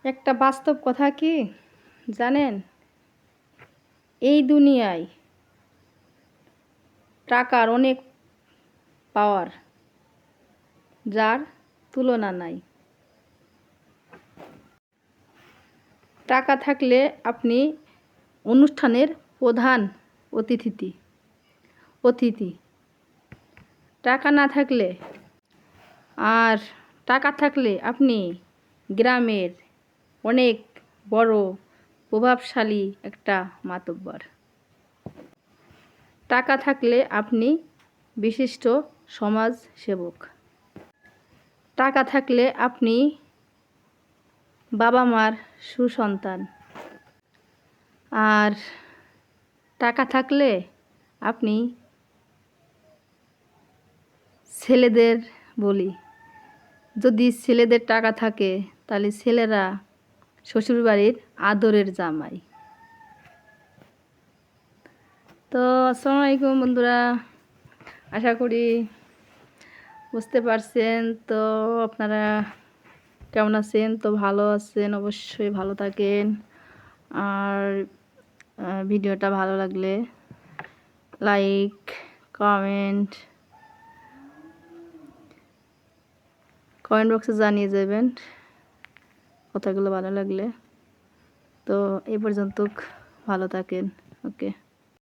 একটা বাস্তব কথা কি জানেন, এই দুনিয়ায় টাকার অনেক পাওয়ার, যার তুলনা নাই। টাকা থাকলে আপনি অনুষ্ঠানের প্রধান অতিথি। টাকা না থাকলে আর টাকা থাকলে আপনি গ্রামের অনেক বড় প্রভাবশালী একটা মাতব্বর। টাকা থাকলে আপনি বিশিষ্ট সমাজ সেবক। টাকা থাকলে আপনি বাবা মার সুসন্তান। আর টাকা থাকলে আপনি ছেলেদের বলি, যদি ছেলেদের টাকা থাকে তাহলে ছেলেরা শ্বশুরবাড়ির আদরের জামাই। তো আসসালামু আলাইকুম বন্ধুরা, আশা করি বুঝতে পারছেন। তো আপনারা কেমন আছেন? তো ভালো আছেন, অবশ্যই ভালো থাকেন। আর ভিডিওটা ভালো লাগলে লাইক, কমেন্ট বক্সে জানিয়ে যাবেন কথাগুলো ভালো লাগলে। তো এই পর্যন্ত ভালো থাকেন। ওকে।